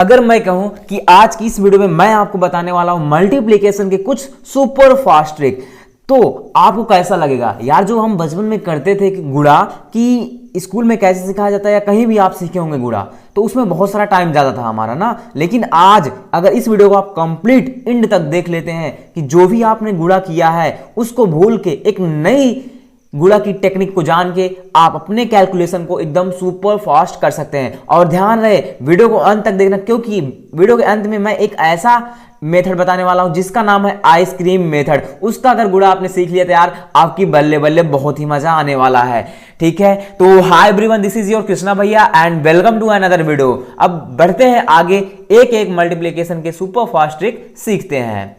अगर मैं कहूं कि आज की इस वीडियो में मैं आपको बताने वाला हूं मल्टीप्लिकेशन के कुछ सुपर फास्ट ट्रिक, तो आपको कैसा लगेगा यार। जो हम बचपन में करते थे कि गुणा, कि स्कूल में कैसे सिखाया जाता है या कहीं भी आप सीखे होंगे गुणा, तो उसमें बहुत सारा टाइम जाता था हमारा ना। लेकिन आज अगर इस वीडियो को आप कंप्लीट एंड तक देख लेते हैं कि जो भी आपने गुणा किया है उसको भूल के एक नई गुणा की टेक्निक को जान के आप अपने कैलकुलेशन को एकदम सुपर फास्ट कर सकते हैं। और ध्यान रहे वीडियो को अंत तक देखना, क्योंकि वीडियो के अंत में मैं एक ऐसा मेथड बताने वाला हूं जिसका नाम है आइसक्रीम मेथड। उसका अगर गुणा आपने सीख लिया तो यार आपकी बल्ले बल्ले बहुत ही मजा आने वाला है। ठीक है, तो hi everyone, this is your Krishna bhaiya and welcome to another video. अब बढ़ते हैं आगे, एक एक मल्टीप्लिकेशन के सुपर फास्ट ट्रिक सीखते हैं।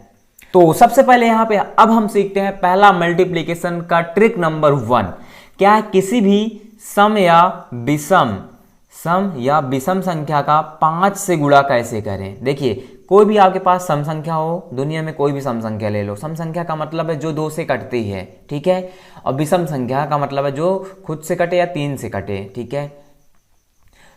तो सबसे पहले यहां पे अब हम सीखते हैं पहला मल्टीप्लिकेशन का ट्रिक नंबर 1। क्या है, किसी भी सम या विषम संख्या का 5 से गुणा कैसे करें। देखिए, कोई भी आपके पास सम संख्या हो, दुनिया में कोई भी सम संख्या ले लो। सम संख्या का मतलब है जो 2 से कटती है, ठीक है। और विषम संख्या का मतलब है जो खुद से कटे या 3 से कटे, ठीक है।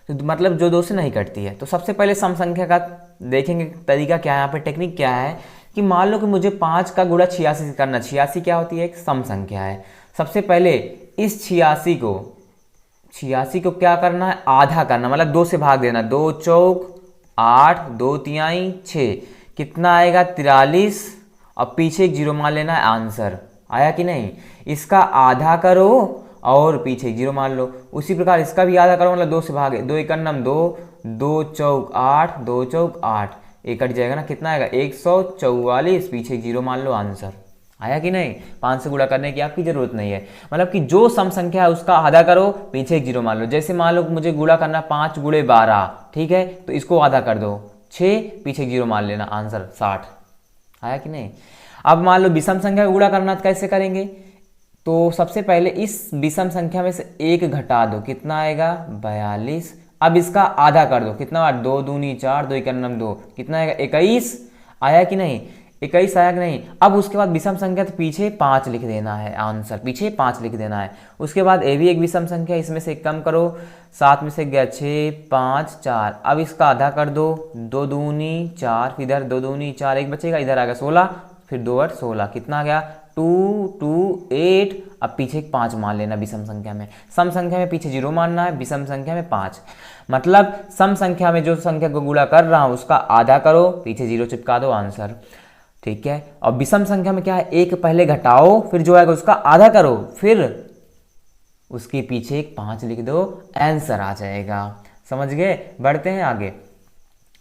तो मतलब जो 2 से नहीं कटती है। तो सबसे पहले सम संख्या का देखेंगे तरीका क्या है, यहाँ पे टेक्निक क्या है कि मान लो कि मुझे 5 का गुणा 86 से करना। 86 क्या होती है, एक सम संख्या है। सबसे पहले इस 86 को क्या करना है, आधा करना, मतलब 2 से भाग देना। 2 चौक 8, 2 तिहाई 6, कितना आएगा 43। और पीछे एक जीरो मान लेना है, आंसर आया कि नहीं। इसका आधा करो और पीछे एक जीरो मान लो। उसी प्रकार इसका भी आधा करो, मतलब 2 से भागे। 2 एकम 2, 2 चौक 8, 2 चौक 8, एक कट जाएगा ना, कितना आएगा 144, पीछे एक जीरो मान लो, आंसर आया कि नहीं। 5 से गुणा करने की आपकी जरूरत नहीं है, मतलब कि जो सम संख्या है उसका आधा करो, पीछे एक जीरो मान लो। जैसे मान लो मुझे गुणा करना 5 गुणे 12, ठीक है, तो इसको आधा कर दो 6, पीछे एक जीरो मान लेना, आंसर 60 आया कि नहीं। अब मान लो विषम संख्या का गुणा करना, तो कैसे करेंगे। तो सबसे पहले इस विषम संख्या में से 1 घटा दो, कितना आएगा 42। अब इसका आधा कर दो, कितना 2 दूनी 4, 2 एकम 2, कितना आएगा 21 आया कि नहीं। 21 आया कि नहीं। अब उसके बाद विषम संख्या, तो पीछे 5 लिख देना है, आंसर पीछे 5 लिख देना है। उसके बाद ये भी एक विषम संख्या, इसमें से कम करो, 7 में से गया 6, 5, 4। अब इसका आधा कर दो, 2 दूनी 4, इधर 2 दूनी 4, एक बचेगा, इधर आ गया 16, फिर 2 8 16, कितना आ गया 2 2 8। अब पीछे 5 मान लेना विषम संख्या में। सम संख्या में पीछे 0 मानना है, विषम संख्या में 5। मतलब सम संख्या में जो संख्या को गुणा कर रहा हूं उसका आधा करो, पीछे 0 चिपका दो, आंसर ठीक है। और विषम संख्या में क्या है, 1 पहले घटाओ, फिर जो आएगा उसका आधा करो, फिर उसके पीछे एक 5 लिख दो, आंसर आ जाएगा। समझ गए। बढ़ते हैं आगे।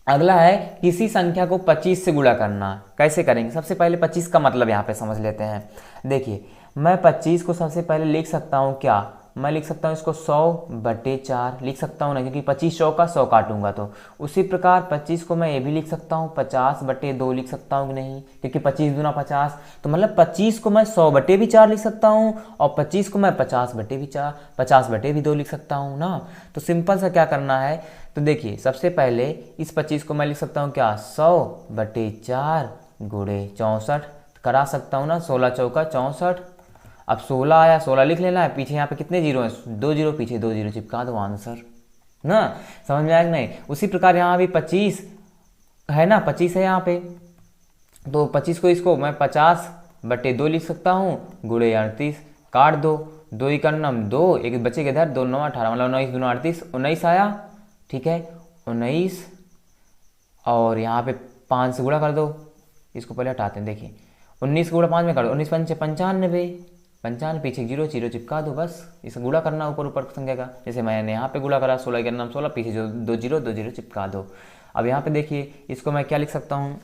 अगला है किसी संख्या को 25 से गुणा करना। कैसे करेंगे, सबसे पहले 25 का मतलब यहाँ पे समझ लेते हैं। देखिए, मैं 25 को सबसे पहले लिख सकता हूँ क्या, मैं लिख सकता हूँ इसको 100/4 लिख सकता हूँ ना, क्योंकि 25 100 का 100 काटूंगा तो। उसी प्रकार 25 को मैं ये भी लिख सकता हूँ 50/2 लिख सकता हूँ कि नहीं, क्योंकि 25 दूना 50। तो मतलब 25 को मैं 100/4 लिख सकता हूँ और 25 को मैं 50/2 लिख सकता हूँ ना। तो सिंपल सा क्या करना है, तो देखिए सबसे पहले इस 25 को मैं लिख सकता हूँ क्या, 100/4 गुणे 64 करा सकता हूँ ना, 16 चौका 64। अब 16 आया, 16 लिख लेना है, पीछे यहाँ पे कितने जीरो हैं, 2 जीरो, पीछे 2 जीरो चिपका दो, आंसर ना। समझ में आया कि नहीं। उसी प्रकार यहाँ भी 25 है ना, 25 है यहाँ पे, तो 25 को इसको मैं 50/2 लिख सकता हूँ गुणे 38, काट दो, 2 एकम 2, एक बचेगा इधर, 2 9 18, मतलब 19 दूना 38, 19 आया, ठीक है 19। और यहाँ पे 5 से गुणा कर दो, इसको पहले हटाते हैं। देखिए 19 गुणा 5 में कर दो, 19 5 95, पीछे 0 0 चिपका दो, बस इसे गुणा करना ऊपर ऊपर संख्या का। जैसे मैंने यहाँ पे गुणा करा 16 एकम 16, पीछे जो 2 0 चिपका दो। अब यहाँ पे देखिए इसको मैं क्या लिख सकता हूँ,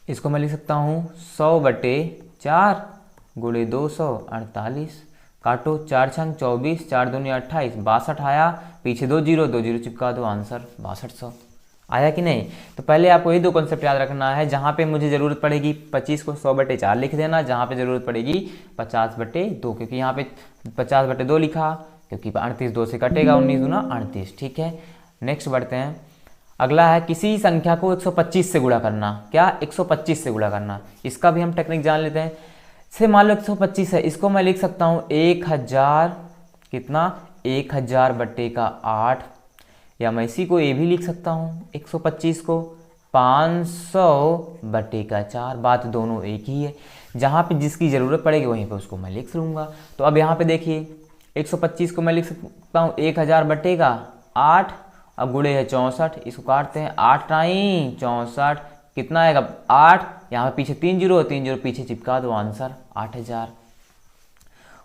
इसको मैं लिख सकता हूँ 100/4 गुणे 248, काटो 4 छंग 24, 4 दूनी 28, 62 आया, पीछे 2 0 चिपका दो, आंसर 6200 आया कि नहीं। तो पहले आपको ये 2 कॉन्सेप्ट याद रखना है। जहाँ पे मुझे ज़रूरत पड़ेगी 25 को 100/4 लिख देना, जहाँ पे ज़रूरत पड़ेगी 50/2, क्योंकि यहाँ पे 50/2 लिखा, क्योंकि 38 2 से कटेगा, 19 दूना 38, ठीक है। नेक्स्ट बढ़ते हैं। अगला है किसी संख्या को 125 से गुणा करना। क्या, 125 से गुणा करना। इसका भी हम टेक्निक जान लेते हैं। से मान लो 125 है, इसको मैं लिख सकता हूँ 1000, कितना 1000/8, या मैं इसी को ए भी लिख सकता हूँ 125 को 500/4, बात दोनों एक ही है। जहाँ पे जिसकी ज़रूरत पड़ेगी वहीं पे उसको मैं लिख लूँगा। तो अब यहाँ पे देखिए 125 को मैं लिख सकता हूँ 1000/8, अब गुणे है 64, इसको काटते हैं 8 टाइम 64 कितना आएगा 8, यहाँ पे पीछे 3 जीरो 3 जीरो पीछे चिपका दो, आंसर 8000।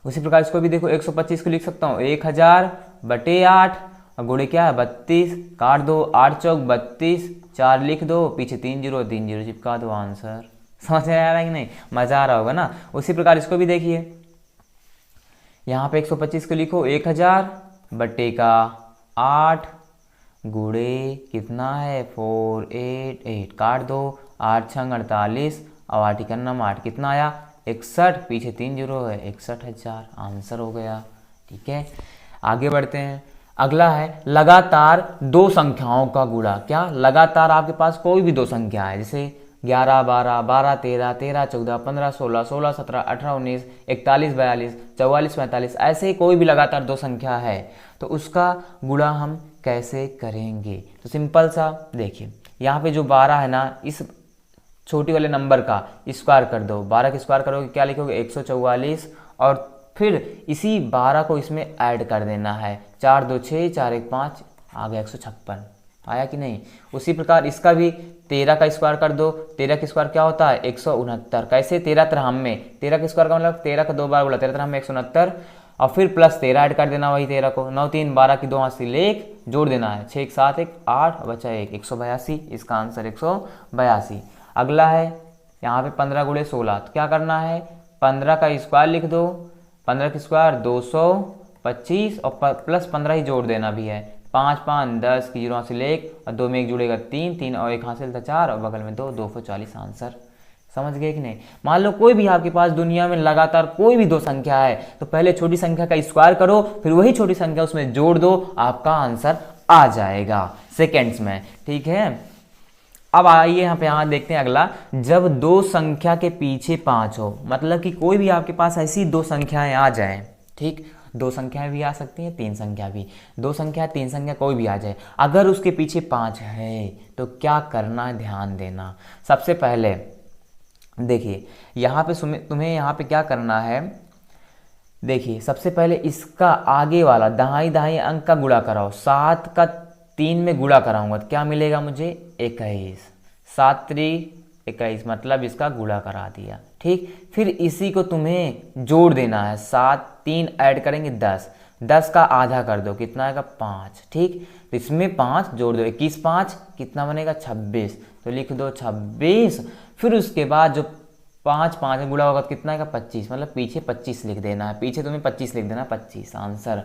उसी प्रकार इसको भी देखो 125 को लिख सकता हूँ 1000/8, अब गुणे क्या है 32, काट दो 8 चौक 32, 4 लिख दो, पीछे 3 जीरो चिपका दो, आंसर। समझ में आ रहा है कि नहीं, मज़ा आ रहा होगा ना। उसी प्रकार इसको भी देखिए, यहाँ पे 125 को लिखो 1000/8 गुणे कितना है 488, काट दो 8 छंग 48, और 8 का नम 8 कितना आया 61, पीछे 3 जीरो है 61,000, आंसर हो गया। ठीक है, आगे बढ़ते हैं। अगला है लगातार दो संख्याओं का गुणा। क्या, लगातार आपके पास कोई भी दो संख्या है, जैसे 11 12 12 13 13 14 15 16 16 17 18 19 41 42 44 45, ऐसे कोई भी लगातार दो संख्या है तो उसका गुणा हम कैसे करेंगे। तो सिंपल सा देखिए, यहाँ पे जो 12 है ना, इस छोटी वाले नंबर का स्क्वायर कर दो, 12 का स्क्वायर करोगे क्या लिखोगे 144, और फिर इसी 12 को इसमें ऐड कर देना है, 4 2 6 4 1 5, आ गया 156, आया कि नहीं। उसी प्रकार इसका भी 13 का स्क्वायर कर दो, 13 का स्क्वायर क्या होता है 169, कैसे 13 तरह में, 13 का स्क्वायर का मतलब 13 का 2 बार बोला, 13 तरह में 169, और फिर प्लस 13 ऐड कर देना वही 13 को, 9 3 12 की 2 हाथ से लेक जोड़ देना है, 6 1 7 1 8 बचा 1, 182, इसका आंसर 182। अगला है यहाँ पे 15 गुणे 16, तो क्या करना है 15 का स्क्वायर लिख दो, 15 का स्क्वायर 225, और प्लस 15 ही जोड़ देना भी है, 5 5 10 की 0 हाथ से लेक, और 2 में 1 जुड़ेगा 3 3, और 1 हासिल था 4, और बगल में 2 240, आंसर। समझ गए कि नहीं। मान लो कोई भी आपके पास दुनिया में लगातार कोई भी दो संख्या है, तो पहले छोटी संख्या का स्क्वायर करो, फिर वही छोटी संख्या उसमें जोड़ दो, आपका आंसर आ जाएगा सेकेंड्स में। ठीक है, अब आइए यहाँ पे यहाँ देखते हैं अगला, जब दो संख्या के पीछे 5 हो, मतलब कि कोई भी आपके पास ऐसी दो संख्याएं आ जाएं, ठीक, दो संख्याएं भी आ सकती हैं, तीन संख्या भी, दो संख्या तीन संख्या कोई भी आ जाए, अगर उसके पीछे 5 है तो क्या करना है, ध्यान देना। सबसे पहले देखिए यहाँ पे तुम्हें यहाँ पे क्या करना है, देखिए सबसे पहले इसका आगे वाला दाई दाई अंक का गुणा कराओ, 7 का 3 में गुणा कराऊंगा तो क्या मिलेगा मुझे 21, 7 3 21, मतलब इसका गुणा करा दिया। ठीक, फिर इसी को तुम्हें जोड़ देना है, 7 3 ऐड करेंगे 10, 10 का आधा कर दो कितना आएगा 5। ठीक, तो इसमें 5 जोड़ दो, 21 5 कितना बनेगा 26, तो लिख दो 26। फिर उसके बाद जो 5 5 गुणा होगा तो कितना आएगा 25, मतलब पीछे 25 लिख देना है, पीछे तुम्हें 25 लिख देना, 25 आंसर।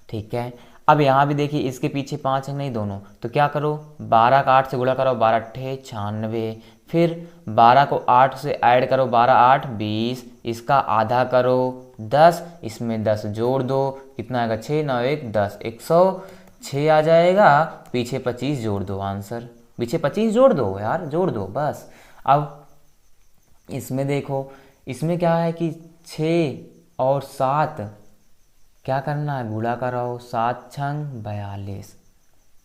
ठीक है, अब यहाँ भी देखिए इसके पीछे 5 है नहीं दोनों, तो क्या करो 12 का 8 से गुणा करो, 12 8 96, फिर 12 को 8 से ऐड करो, 12 8 20, इसका आधा करो 10, इसमें 10 जोड़ दो कितना आएगा 6 9 1 10, 106 आ जाएगा, पीछे 25 जोड़ दो, आंसर। पीछे 25 जोड़ दो यार, जोड़ दो बस। अब इसमें देखो, इसमें क्या है कि 6 और 7 क्या करना है, गुणा कराओ, 7 छंग 42,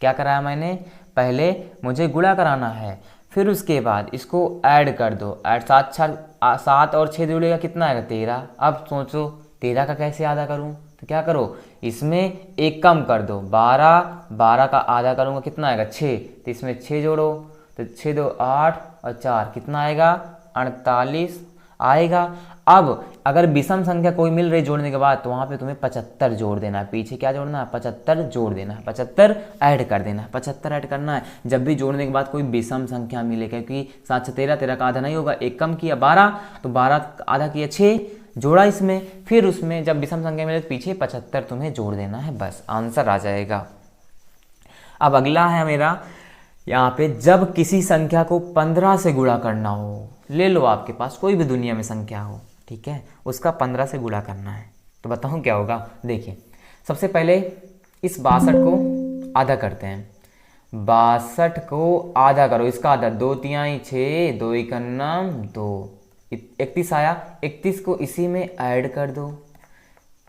क्या कराया मैंने, पहले मुझे गुणा कराना है, फिर उसके बाद इसको ऐड कर दो, ऐड 7 और 6 जोड़ेगा कितना आएगा 13। अब सोचो 13 का कैसे आधा करूं, तो क्या करो इसमें एक कम कर दो, 12 का आधा करूंगा कितना आएगा 6, तो इसमें 6 जोड़ो, तो 6 2 8 और 4 कितना आएगा 48 आएगा। अब अगर विषम संख्या कोई मिल रही जोड़ने के बाद तो वहाँ पे तुम्हें 75 जोड़ देना है, पीछे क्या जोड़ना है 75 जोड़ देना है, 75 ऐड कर देना है, 75 ऐड करना है जब भी जोड़ने के बाद कोई विषम संख्या मिले, क्योंकि 7 13 13 का आधा नहीं होगा, एक कम किया 12, तो 12 आधा किया 6 जोड़ा इसमें, फिर उसमें जब विषम संख्या मिले तो पीछे 75 तुम्हें जोड़ देना है, बस आंसर आ जाएगा। अब अगला है मेरा यहाँ पे, जब किसी संख्या को 15 से गुणा करना हो, ले लो आपके पास कोई भी दुनिया में संख्या हो, ठीक है, उसका 15 से गुणा करना है, तो बताऊँ क्या होगा। देखिए सबसे पहले इस 62 को आधा करते हैं, 62 को आधा करो, इसका आधा 2 3 6 2 1 2, 31 आया, 31 को इसी में ऐड कर दो,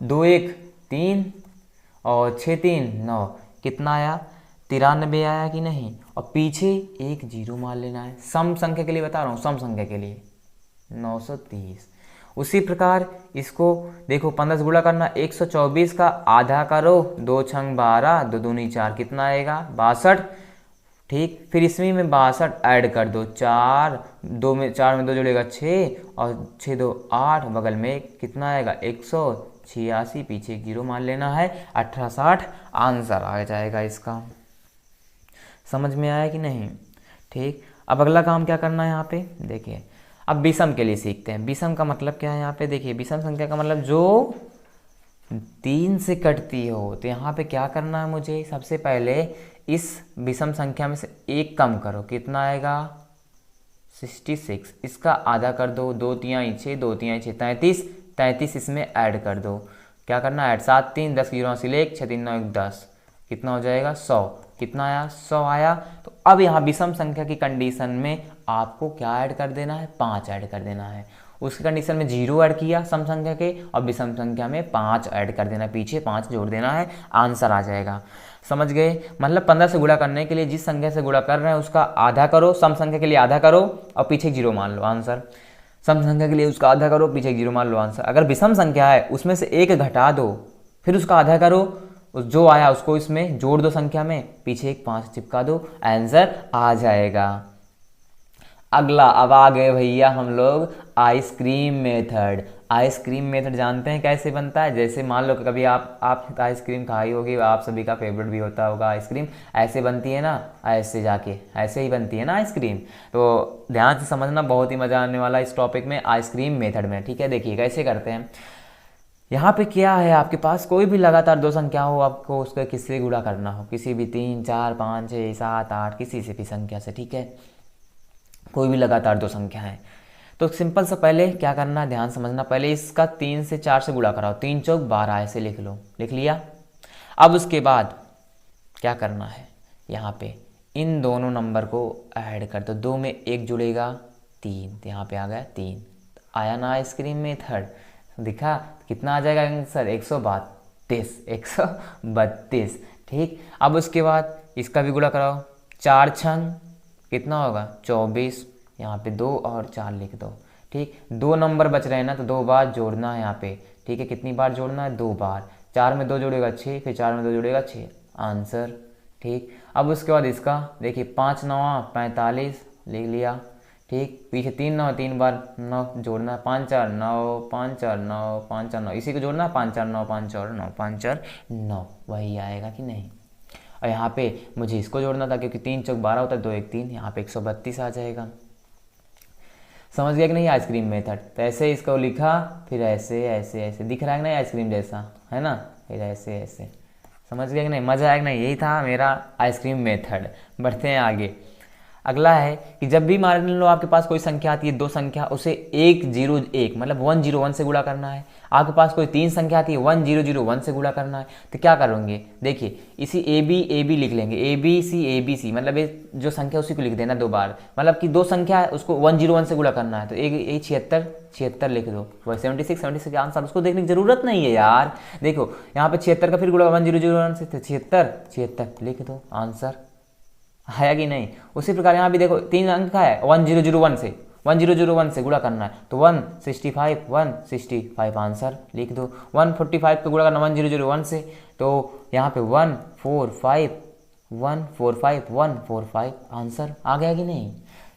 2 1 3 और 6 3 9, कितना आया 93 आया कि नहीं, और पीछे एक जीरो मान लेना है। सम संख्या के लिए बता रहा हूँ, सम संख्या के लिए 930। उसी प्रकार इसको देखो 15 से गुणा करना, 124 का आधा करो, 2 छंग 12, 2 दूनी 4, कितना आएगा 62। ठीक, फिर इसमें में 62 ऐड कर दो, 4 में 2 जुड़ेगा 6 और 6 2 8, बगल में कितना आएगा 186, पीछे एक जीरो मान लेना है, 1860 आंसर आ जाएगा इसका। समझ में आया कि नहीं? ठीक, अब अगला काम क्या करना है यहाँ पे देखिए, अब विषम के लिए सीखते हैं। विषम का मतलब क्या है यहाँ पे देखिए, विषम संख्या का मतलब जो 3 से कटती हो। तो यहाँ पे क्या करना है मुझे, सबसे पहले इस विषम संख्या में से एक कम करो, कितना आएगा 66, इसका आधा कर दो, 2 तिहाई 6, 2 तिहाई 6 33, 33 इसमें ऐड कर दो, क्या करना है ऐड, 7 3 10 0 ले 1 6 3 9 1 10, कितना हो जाएगा 100, कितना आया 100 आया। तो अब यहाँ विषम संख्या की कंडीशन में आपको क्या ऐड कर देना है, 5 ऐड कर देना है। उसकी कंडीशन में 0 ऐड किया सम संख्या के, और विषम संख्या में 5 ऐड कर देना, पीछे 5 जोड़ देना है, आंसर आ जाएगा। समझ गए? मतलब 15 से गुणा करने के लिए जिस संख्या से गुणा कर रहे हैं उसका आधा करो, सम संख्या के लिए आधा करो और पीछे 0 मान लो, आंसर। सम संख्या के लिए उसका आधा करो, पीछे 0 मान लो, आंसर। अगर विषम संख्या है उसमें से एक घटा दो, फिर उसका आधा करो, जो आया उसको इसमें जोड़ दो संख्या में, पीछे एक 5 चिपका दो, आंसर आ जाएगा। अगला, अब आ गए भैया हम लोग आइसक्रीम मेथड। आइसक्रीम मेथड जानते हैं कैसे बनता है? जैसे मान लो कि कभी आप आइसक्रीम खाई होगी, आप सभी का फेवरेट भी होता होगा आइसक्रीम, ऐसे बनती है ना, ऐसे जाके ऐसे ही बनती है ना आइसक्रीम। तो ध्यान से समझना, बहुत ही मज़ा आने वाला इस टॉपिक में, आइसक्रीम मेथड में। ठीक है, देखिए कैसे करते हैं। यहाँ पे क्या है, आपके पास कोई भी लगातार 2 संख्या हो, आपको उसको किससे गुणा करना हो, किसी भी 3 4 5 6 7 8 किसी से भी संख्या से। ठीक है, कोई भी लगातार 2 संख्या है। तो सिंपल सा पहले क्या करना है, ध्यान समझना, पहले इसका 3 से 4 से गुणा कराओ, 3 चौक 12 ऐसे लिख लो, लिख लिया। अब उसके बाद क्या करना है, यहाँ पे इन दोनों नंबर को ऐड कर दो, 2 में 1 जुड़ेगा 3, तो यहाँ पे आ गया 3, आया ना आइसक्रीम मेथड, दिखा कितना आ जाएगा आंसर 132। ठीक, अब उसके बाद इसका भी गुणा कराओ, 4 छंग कितना होगा 24, यहाँ पे 2 और 4 लिख दो। ठीक, 2 नंबर बच रहे हैं ना, तो 2 बार जोड़ना है यहाँ पे। ठीक है, कितनी बार जोड़ना है, 2 बार। 4 में 2 जोड़ेगा 6, फिर 4 में 2 जोड़ेगा 6, आंसर। ठीक, अब उसके बाद इसका देखिए 5 9 45 लिख लिया। ठीक, पीछे 3 9 3 बार 9 जोड़ना है, 5 4 9 5 4 9 5 4 9, इसी को जोड़ना है, 5 4 9 5 4 9 5 4 9, वही आएगा कि नहीं। और यहाँ पे मुझे इसको जोड़ना था, क्योंकि 3 चौक 12 होता है, 2 1 3, यहाँ पे 132 आ जाएगा। समझ गया कि नहीं आइसक्रीम मेथड? तो ऐसे इसको लिखा, फिर ऐसे ऐसे ऐसे, दिख रहा है कि नहीं आइसक्रीम जैसा, है ना, फिर ऐसे ऐसे। समझ गया कि नहीं? मज़ा आया कि नहीं? यही था मेरा आइसक्रीम मेथड। बढ़ते हैं आगे। अगला है कि जब भी मान लो आपके पास कोई संख्या आती है, 2 संख्या, उसे 101 मतलब 101 से गुणा करना है। आपके पास कोई 3 संख्या आती है, 1001 से गुणा करना है। तो क्या करोगे, देखिए इसी ए बी लिख लेंगे, ए बी सी, मतलब ये जो संख्या उसी को लिख देना 2 बार, मतलब कि 2 संख्या है उसको 101 से गुणा करना है। तो एक 76 लिख दो, वही 76 आंसर, उसको देखने की जरूरत नहीं है यार। देखो यहाँ पे 76 का फिर गुणा 1001 से, 76 लिख दो, आंसर आया कि नहीं। उसी प्रकार यहाँ भी देखो 3 अंक का है, 1001 से गुणा करना है, तो 165 आंसर लिख दो। 145 का गुणा करना 1001 से, तो यहाँ पे 145 आंसर आ गया कि नहीं।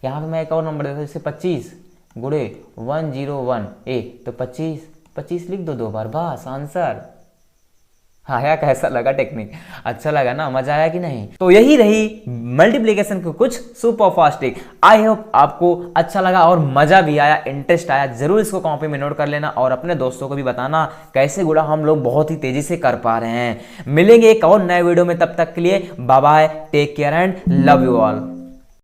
यहाँ पे मैं एक और नंबर देता हूँ, जैसे 25 गुणे 101 तो 25 लिख दो 2 बार, बस आंसर आया। कैसा लगा टेक्निक? अच्छा लगा ना, मजा आया कि नहीं? तो यही रही मल्टीप्लिकेशन के कुछ super fast trick. I hope आपको अच्छा लगा और मजा भी आया, इंटरेस्ट आया। जरूर इसको कॉपी में नोट कर लेना और अपने दोस्तों को भी बताना कैसे गुणा हम लोग बहुत ही तेजी से कर पा रहे हैं। मिलेंगे एक और नए वीडियो में, तब तक के लिए bye bye, take care and love you all.